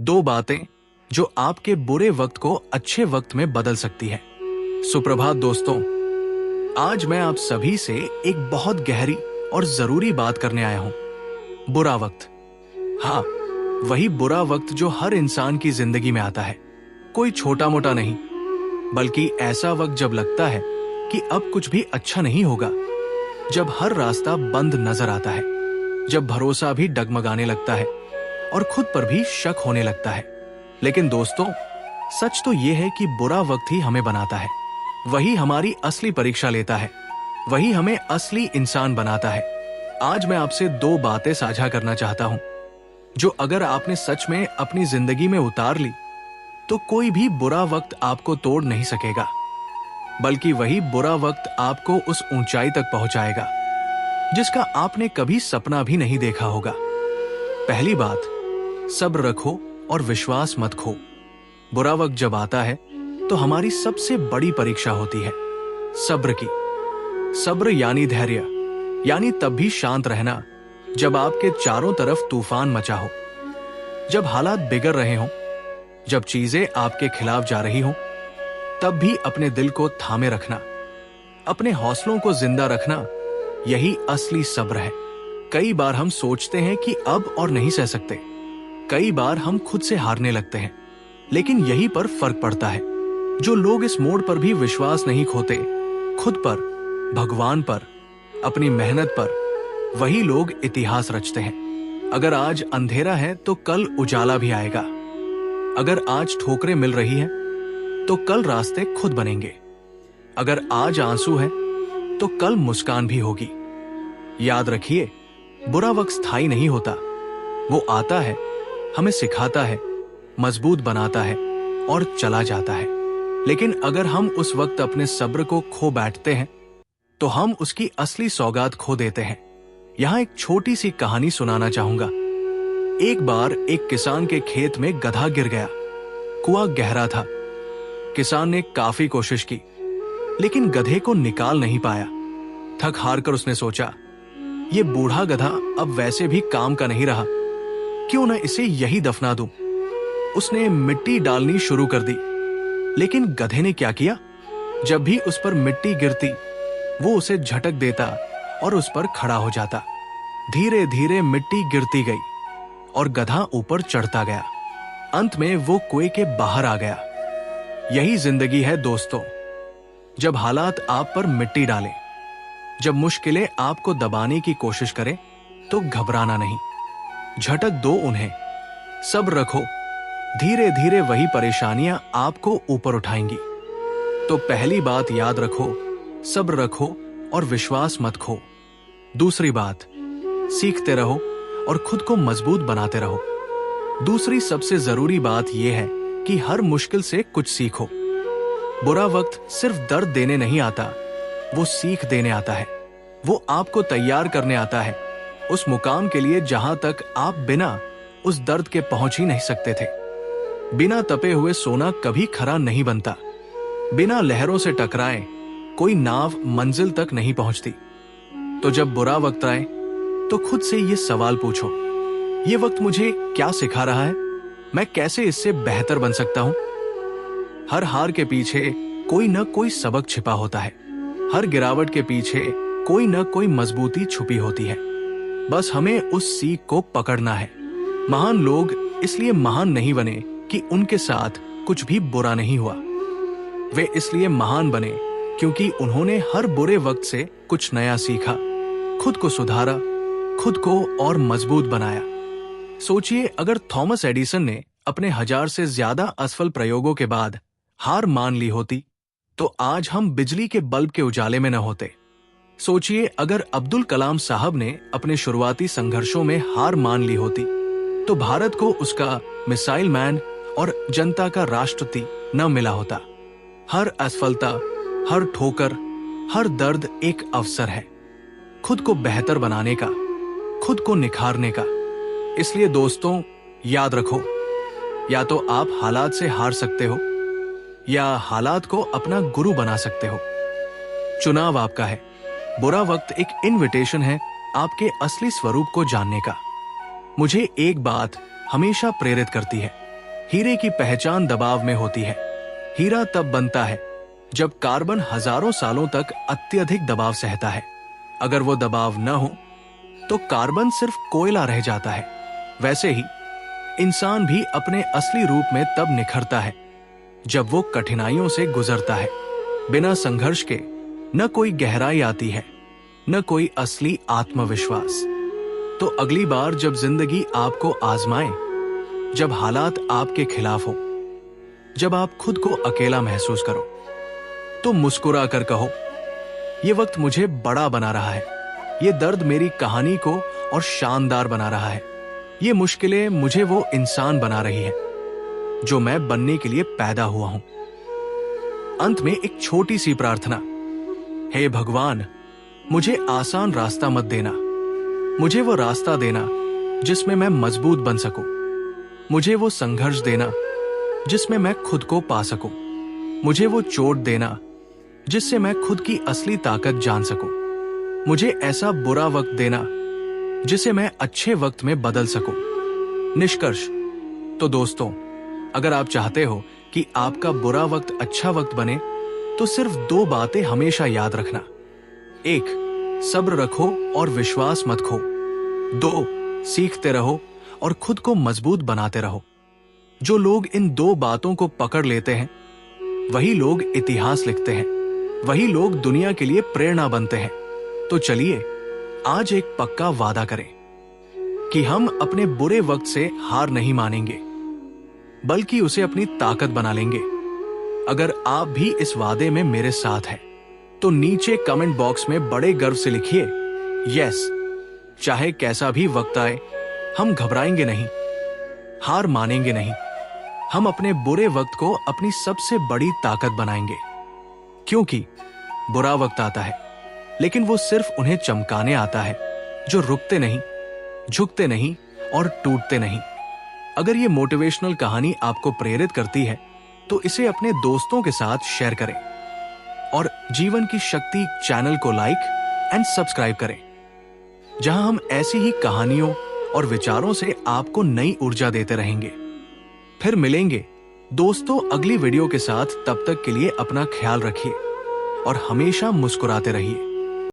दो बातें जो आपके बुरे वक्त को अच्छे वक्त में बदल सकती है। सुप्रभात दोस्तों, आज मैं आप सभी से एक बहुत गहरी और जरूरी बात करने आया हूं। बुरा वक्त। हाँ, वही बुरा वक्त जो हर इंसान की जिंदगी में आता है। कोई छोटा मोटा नहीं, बल्कि ऐसा वक्त जब लगता है कि अब कुछ भी अच्छा नहीं होगा, जब हर रास्ता बंद नजर आता है, जब भरोसा भी डगमगाने लगता है और खुद पर भी शक होने लगता है। लेकिन दोस्तों, सच तो यह है कि बुरा वक्त ही हमें बनाता है। वही हमारी असली परीक्षा लेता है, वही हमें असली इंसान बनाता है। आज मैं आपसे दो बातें साझा करना चाहता हूं, जो अगर आपने सच में अपनी जिंदगी में उतार ली, तो कोई भी बुरा वक्त आपको तोड़ नहीं सकेगा, बल्कि वही बुरा वक्त आपको उस ऊंचाई तक पहुंचाएगा जिसका आपने कभी सपना भी नहीं देखा होगा। पहली बात, सब्र रखो और विश्वास मत खो। बुरा वक्त जब आता है तो हमारी सबसे बड़ी परीक्षा होती है सब्र की। सब्र यानी धैर्य, यानी तब भी शांत रहना जब आपके चारों तरफ तूफान मचा हो, जब हालात बिगड़ रहे हों, जब चीजें आपके खिलाफ जा रही हों, तब भी अपने दिल को थामे रखना, अपने हौसलों को जिंदा रखना, यही असली सब्र है। कई बार हम सोचते हैं कि अब और नहीं सह सकते, कई बार हम खुद से हारने लगते हैं, लेकिन यही पर फर्क पड़ता है। जो लोग इस मोड़ पर भी विश्वास नहीं खोते, खुद पर, भगवान पर, अपनी मेहनत पर, वही लोग इतिहास रचते हैं। अगर आज अंधेरा है तो कल उजाला भी आएगा। अगर आज ठोकरें मिल रही हैं तो कल रास्ते खुद बनेंगे। अगर आज आंसू है तो कल मुस्कान भी होगी। याद रखिए, बुरा वक्त स्थायी नहीं होता। वो आता है, हमें सिखाता है, मजबूत बनाता है और चला जाता है। लेकिन अगर हम उस वक्त अपने सब्र को खो बैठते हैं तो हम उसकी असली सौगात खो देते हैं। यहां एक छोटी सी कहानी सुनाना चाहूंगा। एक बार एक किसान के खेत में गधा गिर गया। कुआं गहरा था। किसान ने काफी कोशिश की, लेकिन गधे को निकाल नहीं पाया। थक हार कर उसने सोचा, ये बूढ़ा गधा अब वैसे भी काम का नहीं रहा, क्यों न इसे यही दफना दूं। उसने मिट्टी डालनी शुरू कर दी, लेकिन गधे ने क्या किया, जब भी उस पर मिट्टी गिरती वो उसे झटक देता और उस पर खड़ा हो जाता। धीरे धीरे मिट्टी गिरती गई और गधा ऊपर चढ़ता गया। अंत में वो कुएं के बाहर आ गया। यही जिंदगी है दोस्तों। जब हालात आप पर मिट्टी डालें, जब मुश्किलें आपको दबाने की कोशिश करें, तो घबराना नहीं, झटक दो उन्हें। सब्र रखो, धीरे धीरे वही परेशानियां आपको ऊपर उठाएंगी। तो पहली बात याद रखो, सब्र रखो और विश्वास मत खो। दूसरी बात, सीखते रहो और खुद को मजबूत बनाते रहो। दूसरी सबसे जरूरी बात यह है कि हर मुश्किल से कुछ सीखो। बुरा वक्त सिर्फ दर्द देने नहीं आता, वो सीख देने आता है। वो आपको तैयार करने आता है उस मुकाम के लिए जहां तक आप बिना उस दर्द के पहुंच ही नहीं सकते थे। बिना तपे हुए सोना कभी खरा नहीं बनता। बिना लहरों से टकराए कोई नाव मंजिल तक नहीं पहुंचती। तो जब बुरा वक्त आए तो खुद से ये सवाल पूछो, ये वक्त मुझे क्या सिखा रहा है? मैं कैसे इससे बेहतर बन सकता हूं? हर हार के पीछे कोई न कोई सबक छिपा होता है। हर गिरावट के पीछे कोई न कोई मजबूती छुपी होती है। बस हमें उस सीख को पकड़ना है। महान लोग इसलिए महान नहीं बने कि उनके साथ कुछ भी बुरा नहीं हुआ। वे इसलिए महान बने क्योंकि उन्होंने हर बुरे वक्त से कुछ नया सीखा, खुद को सुधारा, खुद को और मजबूत बनाया। सोचिए, अगर थॉमस एडिसन ने अपने 1000 से ज्यादा असफल प्रयोगों के बाद हार मान ली होती, तो आज हम बिजली के बल्ब के उजाले में न होते। सोचिए, अगर अब्दुल कलाम साहब ने अपने शुरुआती संघर्षों में हार मान ली होती, तो भारत को उसका मिसाइल मैन और जनता का राष्ट्रपति न मिला होता। हर असफलता, हर ठोकर, हर दर्द एक अवसर है खुद को बेहतर बनाने का, खुद को निखारने का। इसलिए दोस्तों, याद रखो, या तो आप हालात से हार सकते हो या हालात को अपना गुरु बना सकते हो। चुनाव आपका है। बुरा वक्त एक इनविटेशन है आपके असली स्वरूप को जानने का। मुझे एक बात हमेशा प्रेरित करती है, हीरे की पहचान दबाव में होती है। हीरा तब बनता है जब कार्बन हजारों सालों तक अत्यधिक दबाव सहता है। अगर वो दबाव न हो तो कार्बन सिर्फ कोयला रह जाता है। वैसे ही इंसान भी अपने असली रूप में तब निखरता है जब वो कठिनाइयों से गुजरता है। बिना संघर्ष के न कोई गहराई आती है, न कोई असली आत्मविश्वास। तो अगली बार जब जिंदगी आपको आजमाए, जब हालात आपके खिलाफ हो, जब आप खुद को अकेला महसूस करो, तो मुस्कुरा कर कहो, ये वक्त मुझे बड़ा बना रहा है, ये दर्द मेरी कहानी को और शानदार बना रहा है, ये मुश्किलें मुझे वो इंसान बना रही है जो मैं बनने के लिए पैदा हुआ हूं। अंत में एक छोटी सी प्रार्थना, हे भगवान, मुझे आसान रास्ता मत देना, मुझे वो रास्ता देना जिसमें मैं मजबूत बन सकूं, मुझे वो संघर्ष देना जिसमें मैं खुद को पा सकूं, मुझे वो चोट देना जिससे मैं खुद की असली ताकत जान सकूं, मुझे ऐसा बुरा वक्त देना जिसे मैं अच्छे वक्त में बदल सकूं। निष्कर्ष, तो दोस्तों, अगर आप चाहते हो कि आपका बुरा वक्त अच्छा वक्त बने तो सिर्फ 2 बातें हमेशा याद रखना। 1, सब्र रखो और विश्वास मत खो। 2, सीखते रहो और खुद को मजबूत बनाते रहो। जो लोग इन 2 बातों को पकड़ लेते हैं वही लोग इतिहास लिखते हैं, वही लोग दुनिया के लिए प्रेरणा बनते हैं। तो चलिए आज एक पक्का वादा करें कि हम अपने बुरे वक्त से हार नहीं मानेंगे, बल्कि उसे अपनी ताकत बना लेंगे। अगर आप भी इस वादे में मेरे साथ हैं, तो नीचे कमेंट बॉक्स में बड़े गर्व से लिखिए, यस। चाहे कैसा भी वक्त आए, हम घबराएंगे नहीं, हार मानेंगे नहीं। हम अपने बुरे वक्त को अपनी सबसे बड़ी ताकत बनाएंगे। क्योंकि बुरा वक्त आता है, लेकिन वो सिर्फ उन्हें चमकाने आता है जो रुकते नहीं, झुकते नहीं और टूटते नहीं। अगर ये मोटिवेशनल कहानी आपको प्रेरित करती है तो इसे अपने दोस्तों के साथ शेयर करें और जीवन की शक्ति चैनल को लाइक एंड सब्सक्राइब करें, जहां हम ऐसी ही कहानियों और विचारों से आपको नई ऊर्जा देते रहेंगे। फिर मिलेंगे दोस्तों अगली वीडियो के साथ। तब तक के लिए अपना ख्याल रखिए और हमेशा मुस्कुराते रहिए।